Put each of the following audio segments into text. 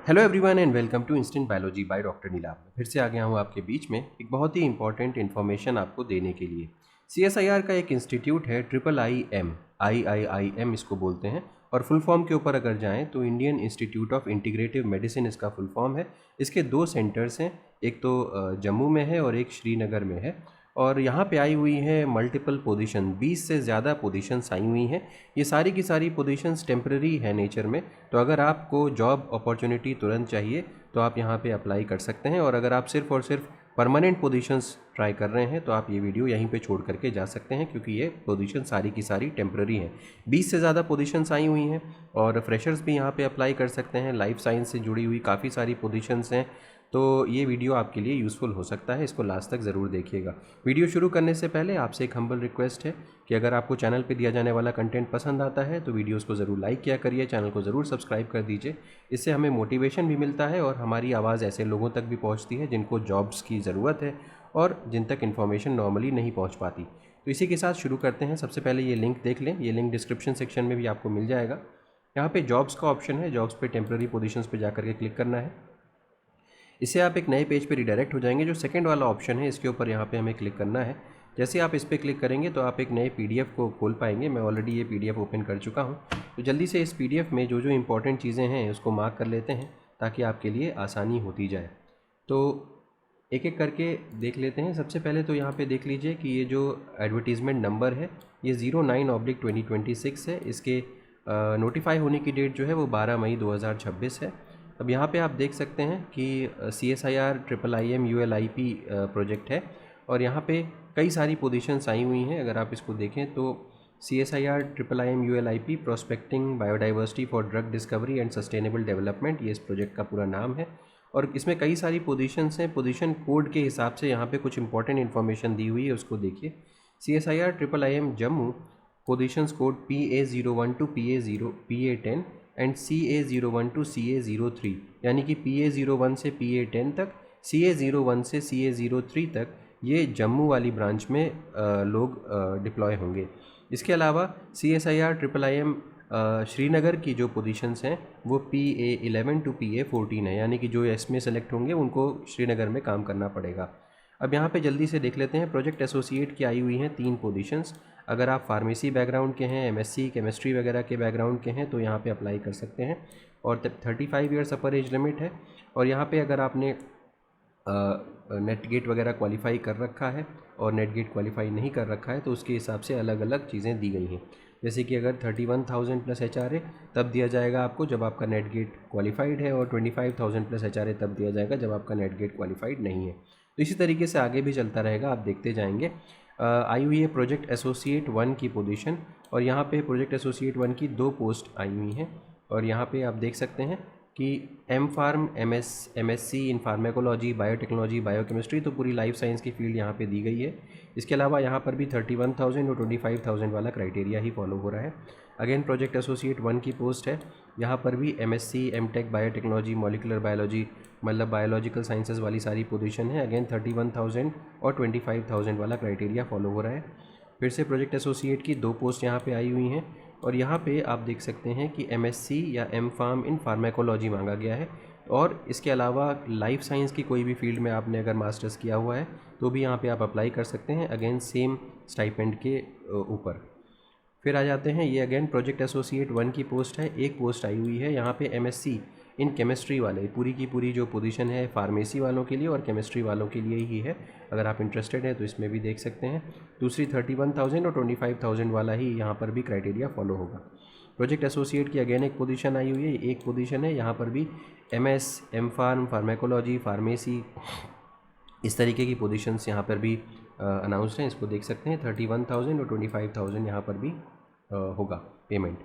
Hello everyone and welcome to instant biology by doctor Neelabh. फिर से आ गया हूँ आपके बीच में एक बहुत ही इंपॉर्टेंट इन्फॉर्मेशन आपको देने के लिए। CSIR का एक इंस्टीट्यूट है IIM इसको बोलते हैं, और फुल फॉर्म के ऊपर अगर जाएं तो Indian institute of integrative medicine इसका फुल फॉर्म है। इसके दो सेंटर्स हैं, एक तो जम्मू में है और एक श्रीनगर में है। और यहाँ पे आई हुई है मल्टीपल पोजीशन, 20 से ज़्यादा पोजीशंस आई हुई हैं। ये सारी की सारी पोजीशंस टेम्प्रेरी है नेचर में। तो अगर आपको जॉब अपॉर्चुनिटी तुरंत चाहिए तो आप यहाँ पे अप्लाई कर सकते हैं, और अगर आप सिर्फ और सिर्फ परमानेंट पोजीशंस ट्राई कर रहे हैं तो आप ये वीडियो यहीं पे छोड़ करके जा सकते हैं, क्योंकि ये पोजीशन सारी की सारी टेम्प्रेरी हैं। 20 से ज़्यादा पोजीशंस आई हुई हैं और फ्रेशर्स भी यहाँ पे अप्लाई कर सकते हैं। लाइफ साइंस से जुड़ी हुई काफ़ी सारी पोजीशंस हैं, तो ये वीडियो आपके लिए यूज़फुल हो सकता है। इसको लास्ट तक ज़रूर देखिएगा। वीडियो शुरू करने से पहले आपसे एक हम्बल रिक्वेस्ट है कि अगर आपको चैनल पे दिया जाने वाला कंटेंट पसंद आता है तो वीडियोस को ज़रूर लाइक किया करिए, चैनल को ज़रूर सब्सक्राइब कर दीजिए। इससे हमें मोटिवेशन भी मिलता है और हमारी आवाज़ ऐसे लोगों तक भी पहुँचती है जिनको जॉब्स की ज़रूरत है और जिन तक इन्फॉर्मेशन नॉर्मली नहीं पहुँच पाती। तो इसी के साथ शुरू करते हैं। सबसे पहले ये लिंक देख लें, ये लिंक डिस्क्रिप्शन सेक्शन में भी आपको मिल जाएगा। यहाँ पे जॉब्स का ऑप्शन है, जॉब्स पे टेम्प्रेरी पोजीशंस पे जाकर के क्लिक करना है। इससे आप एक नए पेज पे रिडायरेक्ट हो जाएंगे। जो सेकंड वाला ऑप्शन है इसके ऊपर यहाँ पे हमें क्लिक करना है। जैसे आप इस पर क्लिक करेंगे तो आप एक नए PDF को खोल पाएंगे। मैं ऑलरेडी ये PDF ओपन कर चुका हूँ। तो जल्दी से इस PDF में जो जो इंपॉर्टेंट चीज़ें हैं उसको मार्क कर लेते हैं ताकि आपके लिए आसानी होती जाए। तो एक एक करके देख लेते हैं। सबसे पहले तो यहाँ पे देख लीजिए कि ये जो एडवर्टीज़मेंट नंबर है ये 09/2026 है। इसके नोटिफाई होने की डेट जो है वो 12 मई 2026 है। अब यहाँ पे आप देख सकते हैं कि CSIR IIM ULIP प्रोजेक्ट है, और यहाँ पे कई सारी पोजीशंस आई हुई हैं। अगर आप इसको देखें तो CSIR IIM ULIP prospecting biodiversity for drug discovery and sustainable development, ये इस प्रोजेक्ट का पूरा नाम है। और इसमें कई सारी पोजीशंस हैं। पोजीशन कोड के हिसाब से यहाँ पे कुछ इंपॉर्टेंट इन्फॉर्मेशन दी हुई है, उसको देखिए। CSIR IIM Jammu positions code PA01 to PA10 and CA01 to CA03, यानी कि PA01 से PA10 तक, CA01 से CA03 तक ये जम्मू वाली ब्रांच में लोग डिप्लॉय होंगे। इसके अलावा CSIR IIM श्रीनगर की जो पोजीशंस हैं वो PA11 to PA14 है, यानी कि जो इसमें सेलेक्ट होंगे उनको श्रीनगर में काम करना पड़ेगा। अब यहाँ पे जल्दी से देख लेते हैं। प्रोजेक्ट एसोसिएट की आई हुई हैं 3 पोजीशंस। अगर आप फार्मेसी बैकग्राउंड के हैं, MSc केमिस्ट्री वगैरह के बैकग्राउंड के हैं तो यहाँ पे अप्लाई कर सकते हैं, और 35 ईयर्स अपर एज लिमिट है। और यहाँ पे अगर आपने नेट गेट वगैरह क्वालिफाई कर रखा है और नेट गेट क्वालिफाई नहीं कर रखा है तो उसके हिसाब से अलग अलग चीज़ें दी गई हैं। जैसे कि अगर 31,000 प्लस HRA तब दिया जाएगा आपको जब आपका नेट गेट क्वालिफाइड है, और 25,000 प्लस HRA तब दिया जाएगा जब आपका नेट गेट क्वालिफाइड नहीं है। तो इसी तरीके से आगे भी चलता रहेगा, आप देखते जाएंगे। आई हुई है प्रोजेक्ट एसोसिएट 1 की पोजीशन, और यहाँ पे प्रोजेक्ट एसोसिएट 1 की 2 पोस्ट आई हुई हैं। और यहाँ पे आप देख सकते हैं कि MPharm MSc इन फार्मेकोलॉजी, बायोटेक्नोलॉजी, बायोकेमिस्ट्री, तो पूरी लाइफ साइंस की फील्ड यहाँ पे दी गई है। इसके अलावा यहाँ पर भी 31,000 और 25,000 वाला क्राइटेरिया ही फॉलो हो रहा है। अगेन प्रोजेक्ट एसोसिएट 1 की पोस्ट है, यहाँ पर भी MSc MTech biotechnology, molecular biology, मतलब बायोलॉजिकल साइंसेज वाली सारी पोजीशन है। अगेन 31,000 और 25,000 वाला क्राइटेरिया फॉलो हो रहा है। फिर से प्रोजेक्ट एसोसिएट की 2 पोस्ट यहाँ पे आई हुई हैं, और यहाँ पे आप देख सकते हैं कि MSc या MPharm इन फार्मेकोलॉजी मांगा गया है। और इसके अलावा लाइफ साइंस की कोई भी फील्ड में आपने अगर मास्टर्स किया हुआ है तो भी यहाँ पे आप अप्लाई कर सकते हैं, अगेन सेम स्टाइपेंड के ऊपर। फिर आ जाते हैं, ये अगेन प्रोजेक्ट एसोसिएट 1 की पोस्ट है। एक पोस्ट आई हुई है यहाँ पे MSc इन केमिस्ट्री वाले, पूरी की पूरी जो पोजीशन है फार्मेसी वालों के लिए और केमिस्ट्री वालों के लिए ही है। अगर आप इंटरेस्टेड हैं तो इसमें भी देख सकते हैं। दूसरी 31,000 और 25,000 वाला ही यहाँ पर भी क्राइटेरिया फॉलो होगा। प्रोजेक्ट एसोसिएट की अगेन एक पोजीशन आई हुई है, एक पोजीशन है। यहाँ पर भी MS MPharm फार्मेकोलॉजी, फार्मेसी, इस तरीके की पोजीशंस यहाँ पर भी अनाउंस्ड हैं। इसको देख सकते हैं। 31,000 और 25,000 यहाँ पर भी होगा पेमेंट।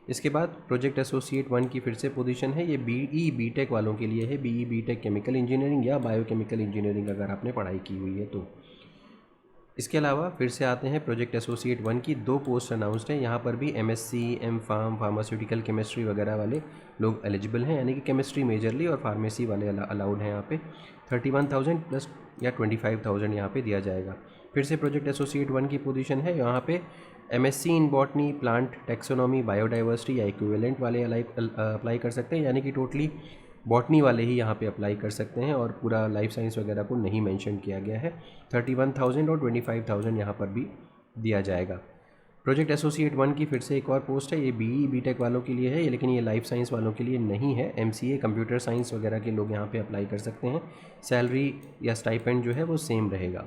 इसके बाद प्रोजेक्ट एसोसिएट 1 की फिर से पोजीशन है, ये BE BTech वालों के लिए है। BE BTech केमिकल इंजीनियरिंग या बायोकेमिकल इंजीनियरिंग अगर आपने पढ़ाई की हुई है तो। इसके अलावा फिर से आते हैं, प्रोजेक्ट एसोसिएट 1 की 2 पोस्ट अनाउंस्ड हैं। यहाँ पर भी MSc MPharm फार्मास्यूटिकल केमिस्ट्री वगैरह वाले लोग एलिजिबल हैं, यानी कि केमिस्ट्री मेजरली और फार्मेसी वाले अलाउड हैं यहाँ पे। 31,000 प्लस या 25,000 यहाँ पे दिया जाएगा। फिर से प्रोजेक्ट एसोसिएट 1 की पोजीशन है, यहाँ पे MSc in botany, plant taxonomy, biodiversity या इक्विवेलेंट वाले अप्लाई कर सकते हैं, यानी कि टोटली बॉटनी वाले ही यहाँ पे अप्लाई कर सकते हैं और पूरा लाइफ साइंस वगैरह को नहीं मेंशन किया गया है। 31,000 और 25,000 यहाँ पर भी दिया जाएगा। प्रोजेक्ट एसोसिएट 1 की फिर से एक और पोस्ट है, ये बीई बीटेक वालों के लिए है, लेकिन ये लाइफ साइंस वालों के लिए नहीं है। एमसीए कंप्यूटर साइंस वगैरह के लोग यहाँ पे अप्लाई कर सकते हैं। सैलरी या स्टाइपेंड जो है वो सेम रहेगा।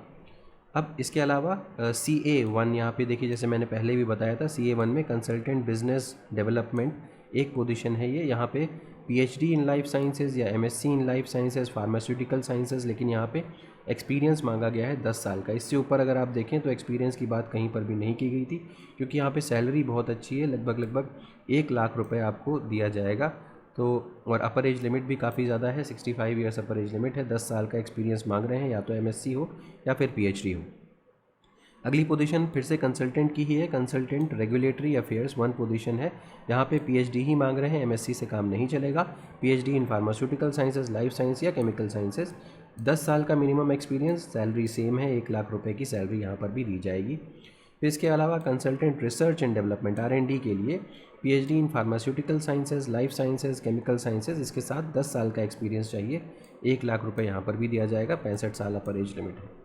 अब इसके अलावा CA1 यहाँ पे देखिए, जैसे मैंने पहले भी बताया था, CA1 में कंसल्टेंट बिजनेस डेवलपमेंट एक पोजीशन है ये। यहाँ पे PhD इन लाइफ साइंसेज या MSc in life sciences, pharmaceutical sciences, लेकिन यहाँ पे एक्सपीरियंस मांगा गया है 10 साल का। इससे ऊपर अगर आप देखें तो एक्सपीरियंस की बात कहीं पर भी नहीं की गई थी, क्योंकि यहाँ पे सैलरी बहुत अच्छी है, लगभग 1 लाख रुपए आपको दिया जाएगा। तो और अपर एज लिमिट भी काफ़ी ज़्यादा है, 65 ईयर्स अपर एज लिमिट है। 10 साल का एक्सपीरियंस मांग रहे हैं, या तो MSc हो या फिर PhD हो। अगली पोजीशन फिर से कंसल्टेंट की ही है, कंसल्टेंट रेगुलेटरी अफेयर्स 1 पोजीशन है। यहाँ पे PhD ही मांग रहे हैं, MSc से काम नहीं चलेगा। PhD in pharmaceutical sciences, life science या केमिकल साइंसेज। 10 साल का मिनिमम एक्सपीरियंस, सैलरी सेम है, 1 लाख रुपए की सैलरी यहाँ पर भी दी जाएगी। फिर इसके अलावा consultant research and development R&D के लिए PhD in pharmaceutical sciences, life sciences, chemical sciences, इसके साथ 10 साल का एक्सपीरियंस चाहिए, 1 लाख रुपए यहाँ पर भी दिया जाएगा। 65 साल अपर एज लिमिट है।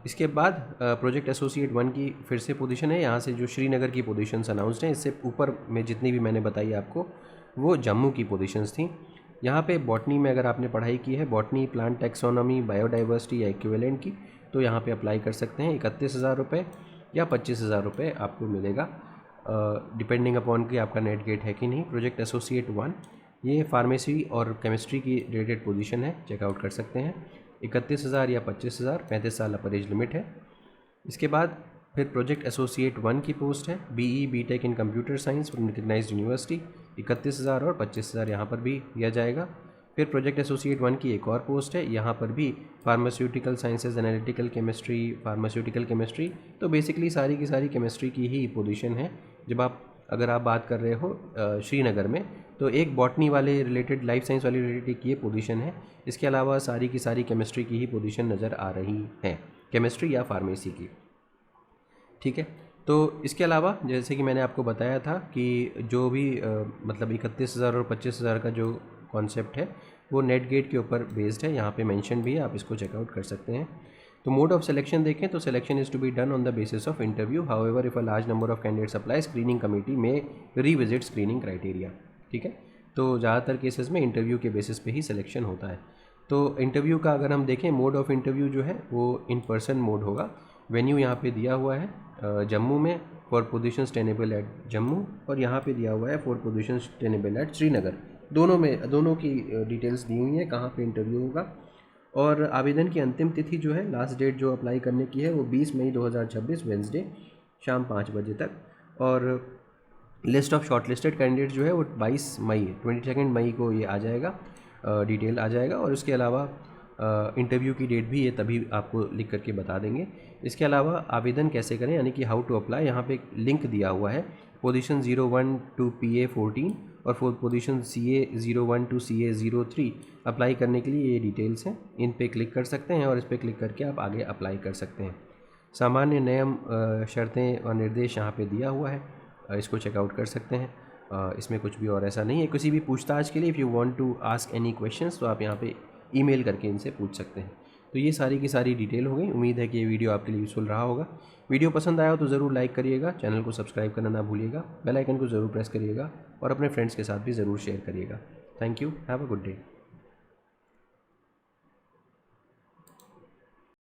इसके बाद प्रोजेक्ट एसोसिएट 1 की फिर से पोजीशन है। यहाँ से जो श्रीनगर की पोजीशंस अनाउंस्ड हैं, इससे ऊपर में जितनी भी मैंने बताई आपको वो जम्मू की पोजीशंस थी। यहाँ पे बॉटनी में अगर आपने पढ़ाई की है, बॉटनी, प्लांट टैक्सोनॉमी, बायोडाइवर्सिटी या इक्विवेलेंट की, तो यहाँ पे अप्लाई कर सकते हैं। 31,000 रुपये या 25,000 रुपये आपको मिलेगा, डिपेंडिंग अपॉन कि आपका नेट गेट है कि नहीं। प्रोजेक्ट एसोसिएट 1 ये फार्मेसी और केमिस्ट्री की रिलेटेड पोजीशन है, चेकआउट कर सकते हैं। 31,000 या 25,000, 35 साल अपर एज लिमिट है। इसके बाद फिर प्रोजेक्ट एसोसिएट 1 की पोस्ट है, BE B Tech in computer science from recognised university. 31,000 और 25,000 यहाँ पर भी दिया जाएगा। फिर प्रोजेक्ट एसोसिएट 1 की एक और पोस्ट है, यहाँ पर भी pharmaceutical sciences, analytical chemistry, pharmaceutical chemistry, तो बेसिकली सारी की सारी केमिस्ट्री की ही पोजीशन है। अगर आप बात कर रहे हो श्रीनगर में, तो एक बॉटनी वाले रिलेटेड, लाइफ साइंस वाले रिलेटेड ये पोजीशन है। इसके अलावा सारी की सारी केमिस्ट्री की ही पोजीशन नज़र आ रही है, केमिस्ट्री या फार्मेसी की। ठीक है, तो इसके अलावा जैसे कि मैंने आपको बताया था कि जो भी मतलब 31,000 और 25,000 का जो कॉन्सेप्ट है वो नेट गेट के ऊपर बेस्ड है, यहाँ पे मेंशन भी है, आप इसको चेकआउट कर सकते हैं। तो मोड ऑफ सिलेक्शन देखें तो selection is to be done on the basis of interview, however if a large number of candidates apply, screening committee में रिविजिट स्क्रीनिंग क्राइटेरिया। ठीक है, तो ज़्यादातर केसेस में इंटरव्यू के बेसिस पे ही सिलेक्शन होता है। तो इंटरव्यू का अगर हम देखें, मोड ऑफ इंटरव्यू जो है वो इन पर्सन मोड होगा। वेन्यू यहाँ पे दिया हुआ है जम्मू में, for positions tenable at Jammu, और यहाँ पे दिया हुआ है for positions tenable at Srinagar. दोनों की डिटेल्स दी हुई हैं कहाँ पे इंटरव्यू होगा। और आवेदन की अंतिम तिथि जो है, लास्ट डेट जो अप्लाई करने की है, वो 20 मई 2026 वेंसडे शाम 5 बजे तक। और लिस्ट ऑफ शॉर्टलिस्टेड कैंडिडेट जो है वो 22 मई को ये आ जाएगा, डिटेल आ जाएगा। और उसके अलावा इंटरव्यू की डेट भी ये तभी आपको लिख करके बता देंगे। इसके अलावा आवेदन कैसे करें, यानी कि हाउ टू अप्लाई, यहाँ पे एक लिंक दिया हुआ है, पोजीशन 01 टू PA14 और position CA01 to CA03 apply करने के लिए ये डिटेल्स हैं। इन पे क्लिक कर सकते हैं और इस पर क्लिक करके आप आगे अप्लाई कर सकते हैं। सामान्य नियम, शर्तें और निर्देश यहाँ पे दिया हुआ है, इसको चेकआउट कर सकते हैं। इसमें कुछ भी और ऐसा नहीं है। किसी भी पूछताछ के लिए if you want to ask any questions, तो आप यहाँ पे ईमेल करके इनसे पूछ सकते हैं। तो ये सारी की सारी डिटेल हो गई। उम्मीद है कि ये वीडियो आपके लिए यूज़फुल रहा होगा। वीडियो पसंद आया हो तो ज़रूर लाइक करिएगा, चैनल को सब्सक्राइब करना ना भूलिएगा, बेल आइकन को ज़रूर प्रेस करिएगा और अपने फ्रेंड्स के साथ भी ज़रूर शेयर करिएगा। Thank you, have a good day.